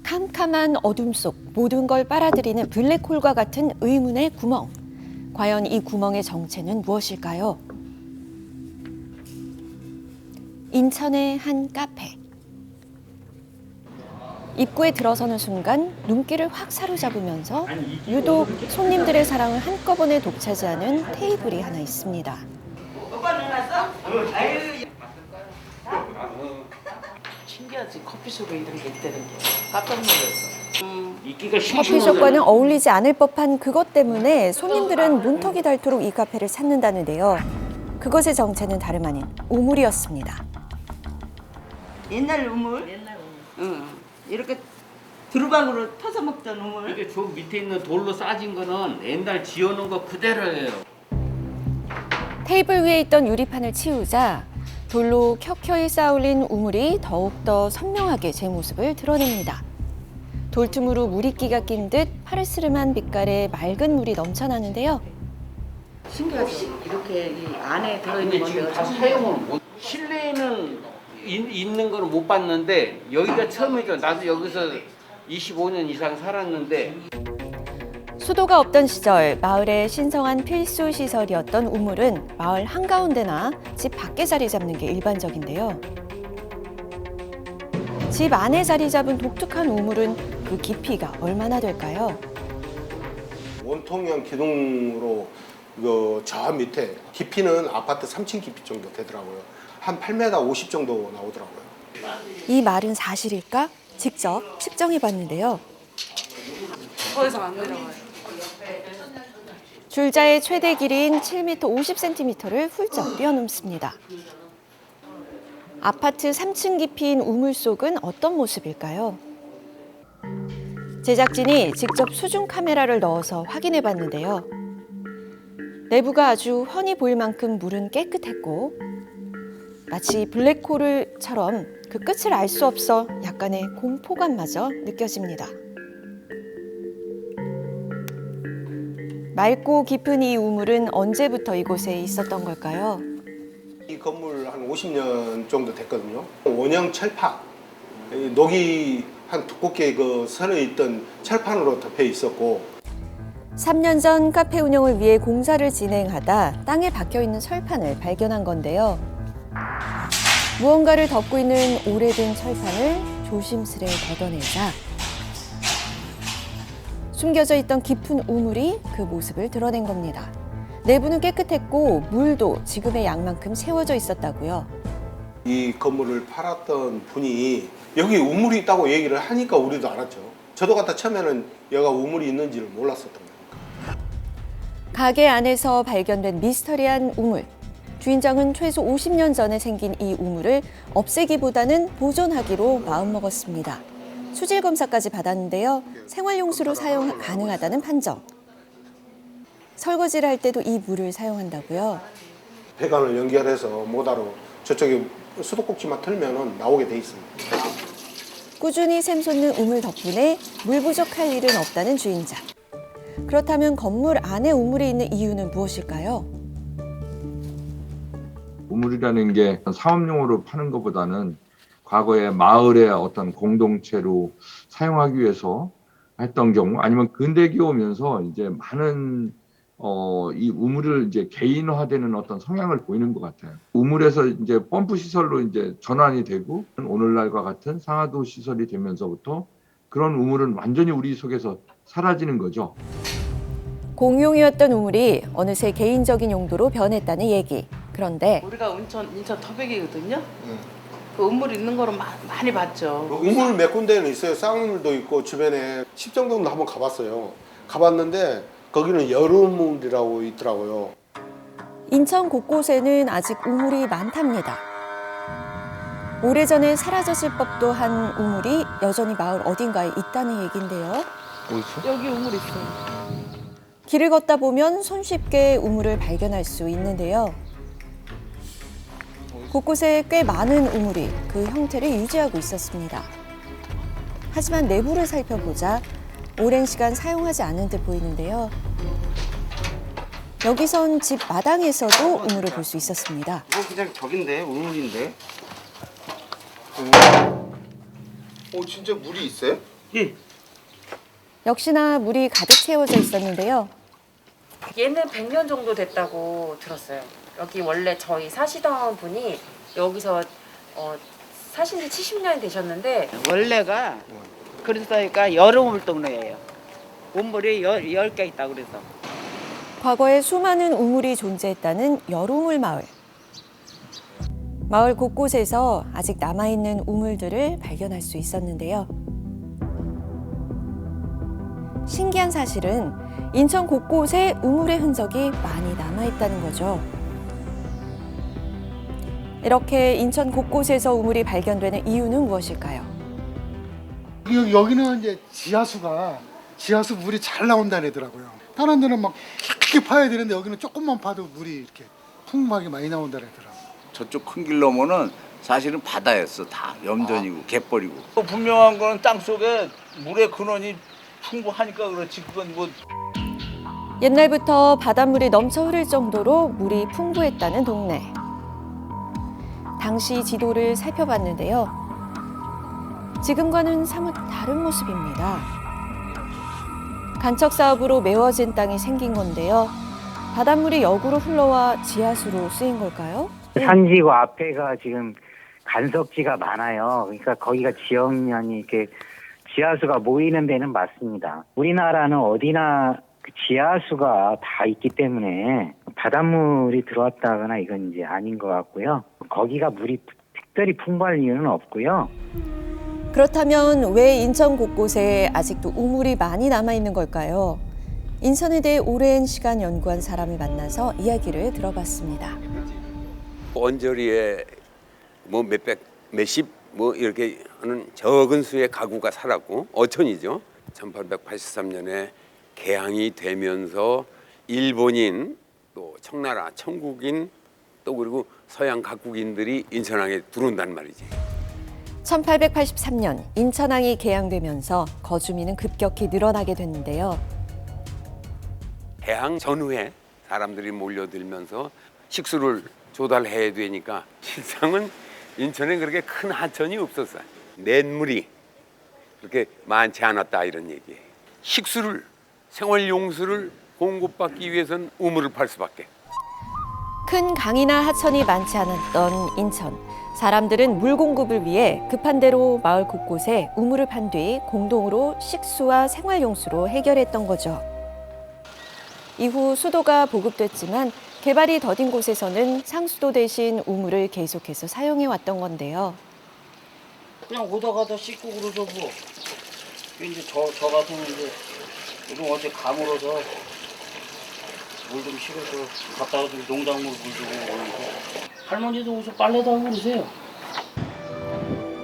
캄캄한 어둠 속 모든 걸 빨아들이는 블랙홀과 같은 의문의 구멍. 과연 이 구멍의 정체는 무엇일까요? 인천의 한 카페. 입구에 들어서는 순간 눈길을 확 사로잡으면서 유독 손님들의 사랑을 한꺼번에 독차지하는 테이블이 하나 있습니다. 오빠 일어났어? 아유. 신기하지. 커피숍에 이런 게 있다는 게. 깜짝 놀랐어. 커피숍과는 어울리지 않을 법한 그것 때문에 손님들은 문턱이 닳도록 이 카페를 찾는다는데요. 그것의 정체는 다름 아닌 우물이었습니다. 옛날 우물? 옛날 오늘. 응. 이렇게 두루방으로 터서 먹던 우물. 이게 저 밑에 있는 돌로 싸진 거는 옛날 지어놓은 거 그대로예요. 테이블 위에 있던 유리판을 치우자 돌로 켜켜이 쌓아올린 우물이 더욱더 선명하게 제 모습을 드러냅니다. 돌틈으로 물이끼가 낀 듯 파르스름한 빛깔의 맑은 물이 넘쳐나는데요. 신기하지? 이렇게 이 안에 들어있는 근데 건데 지금 다 사용을 못. 실내에는 있는 거는 못 봤는데 여기가 처음이죠. 나도 여기서 25년 이상 살았는데. 수도가 없던 시절 마을의 신성한 필수 시설이었던 우물은 마을 한가운데나 집 밖에 자리 잡는 게 일반적인데요. 집 안에 자리 잡은 독특한 우물은 그 깊이가 얼마나 될까요? 원통형 기둥으로 저 밑에 깊이는 아파트 3층 깊이 정도 되더라고요. 한 8m 50 정도 나오더라고요. 이 말은 사실일까? 직접 측정해 봤는데요. 더 이상 안 내려가요. 줄자의 최대 길이인 7m 50cm를 훌쩍 뛰어넘습니다. 아파트 3층 깊이인 우물 속은 어떤 모습일까요? 제작진이 직접 수중 카메라를 넣어서 확인해 봤는데요. 내부가 아주 훤히 보일 만큼 물은 깨끗했고 마치 블랙홀처럼 그 끝을 알 수 없어 약간의 공포감마저 느껴집니다. 맑고 깊은 이 우물은 언제부터 이곳에 있었던 걸까요? 이 건물 한 50년 정도 됐거든요. 원형 철판, 녹이 한 두껍게 서려 있던 철판으로 덮여 있었고 3년 전 카페 운영을 위해 공사를 진행하다 땅에 박혀있는 철판을 발견한 건데요. 무언가를 덮고 있는 오래된 철판을 조심스레 걷어내자 숨겨져 있던 깊은 우물이 그 모습을 드러낸 겁니다. 내부는 깨끗했고 물도 지금의 양만큼 채워져 있었다고요. 이 건물을 팔았던 분이 여기 우물이 있다고 얘기를 하니까 우리도 알았죠. 저도 갖다 처음에는 여기가 우물이 있는지를 몰랐었던 거예요. 가게 안에서 발견된 미스터리한 우물. 주인장은 최소 50년 전에 생긴 이 우물을 없애기보다는 보존하기로 마음먹었습니다. 수질 검사까지 받았는데요. 생활용수로 사용 가능하다는 판정. 설거지를 할 때도 이 물을 사용한다고요. 배관을 연결해서 모다로 저쪽에 수도꼭지만 틀면 나오게 돼 있습니다. 꾸준히 샘솟는 우물 덕분에 물 부족할 일은 없다는 주인장. 그렇다면 건물 안에 우물이 있는 이유는 무엇일까요? 우물이라는 게 사업용으로 파는 것보다는 과거에 마을의 어떤 공동체로 사용하기 위해서 했던 경우 아니면 근대기 오면서 이제 많은 이 우물을 이제 개인화되는 어떤 성향을 보이는 것 같아요. 우물에서 이제 펌프 시설로 이제 전환이 되고 오늘날과 같은 상하도 시설이 되면서부터 그런 우물은 완전히 우리 속에서 사라지는 거죠. 공용이었던 우물이 어느새 개인적인 용도로 변했다는 얘기. 그런데 우리가 인천 터백이거든요. 그 우물 있는 거로 많이 봤죠. 우물 몇 군데는 있어요. 쌍우물도 있고 주변에 십정동도 한번 가봤어요. 가봤는데 거기는 여름우물이라고 있더라고요. 인천 곳곳에는 아직 우물이 많답니다. 오래전에 사라졌을 법도 한 우물이 여전히 마을 어딘가에 있다는 얘기인데요. 여기 우물 있어요. 길을 걷다 보면 손쉽게 우물을 발견할 수 있는데요. 곳곳에 꽤 많은 우물이 그 형태를 유지하고 있었습니다. 하지만 내부를 살펴보자 오랜 시간 사용하지 않은 듯 보이는데요. 여기선 집 마당에서도 우물을 볼 수 있었습니다. 이거 그냥 저긴데 우물인데. 진짜 물이 있어요? 예. 역시나 물이 가득 채워져 있었는데요. 얘는 100년 정도 됐다고 들었어요. 여기 원래 저희 사시던 분이 여기서 사신 지 70년이 되셨는데 원래가 그러니까 여름물 동네예요. 우물이 10개 있다고 그래서. 과거에 수많은 우물이 존재했다는 여로물 마을. 마을 곳곳에서 아직 남아있는 우물들을 발견할 수 있었는데요. 신기한 사실은 인천 곳곳에 우물의 흔적이 많이 남아있다는 거죠. 이렇게 인천 곳곳에서 우물이 발견되는 이유는 무엇일까요? 여기는 이제 지하수 물이 잘 나온다는 애더라고요. 다른 데는 막 깊게 파야 되는데 여기는 조금만 파도 물이 이렇게 풍부하게 많이 나온다는 애더라고요. 저쪽 큰 길 넘어는 사실은 바다였어. 다 염전이고 갯벌이고. 분명한 거는 땅 속에 물의 근원이 풍부하니까 그렇지. 그건 뭐 옛날부터 바닷물이 넘쳐 흐를 정도로 물이 풍부했다는 동네. 당시 지도를 살펴봤는데요. 지금과는 사뭇 다른 모습입니다. 간척 사업으로 메워진 땅이 생긴 건데요. 바닷물이 역으로 흘러와 지하수로 쓰인 걸까요? 산지구 앞에가 지금 간석지가 많아요. 그러니까 거기가 지역면이 이렇게 지하수가 모이는 데는 맞습니다. 우리나라는 어디나 지하수가 다 있기 때문에 바닷물이 들어왔다거나 이건 이제 아닌 것 같고요. 거기가 물이 특별히 풍부할 이유는 없고요. 그렇다면 왜 인천 곳곳에 아직도 우물이 많이 남아있는 걸까요? 인천에 대해 오랜 시간 연구한 사람을 만나서 이야기를 들어봤습니다. 언저리에 뭐 몇백, 몇십 뭐 이렇게 하는 적은 수의 가구가 살았고 어촌이죠. 1883년에 개항이 되면서 일본인 또 청나라, 청국인 또 그리고 서양 각국인들이 인천항에 들어온단 말이지. 1883년 인천항이 개항되면서 거주민은 급격히 늘어나게 됐는데요. 개항 전후에 사람들이 몰려들면서 식수를 조달해야 되니까 실상은 인천에 그렇게 큰 하천이 없었어요. 냇물이 그렇게 많지 않았다 이런 얘기예요. 식수를 생활용수를 공급받기 위해서는 우물을 팔 수밖에. 큰 강이나 하천이 많지 않았던 인천. 사람들은 물 공급을 위해 급한 대로 마을 곳곳에 우물을 판 뒤 공동으로 식수와 생활용수로 해결했던 거죠. 이후 수도가 보급됐지만 개발이 더딘 곳에서는 상수도 대신 우물을 계속해서 사용해 왔던 건데요. 그냥 오다 가다 씻고 그러죠 뭐. 이제 저 같으면 이제 요즘 어제 가물어서 물 좀 실어서 갔다가 좀 농작물 물 주고 그러고. 할머니도 오셔 빨래도 하고 그러세요.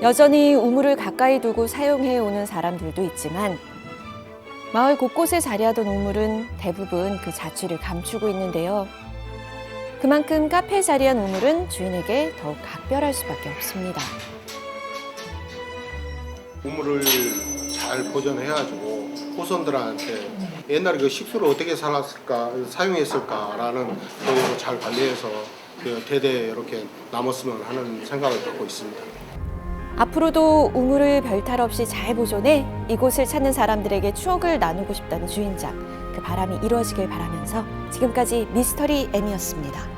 여전히 우물을 가까이 두고 사용해 오는 사람들도 있지만 마을 곳곳에 자리하던 우물은 대부분 그 자취를 감추고 있는데요. 그만큼 카페에 자리한 우물은 주인에게 더욱 각별할 수밖에 없습니다. 우물을 잘 보존해가지고 후손들한테 옛날에 그 식수를 어떻게 사용했을까라는 걸 잘 관리해서 대대 이렇게 남았으면 하는 생각을 갖고 있습니다. 앞으로도 우물을 별탈 없이 잘 보존해 이곳을 찾는 사람들에게 추억을 나누고 싶다는 주인장. 그 바람이 이루어지길 바라면서 지금까지 미스터리 M이었습니다.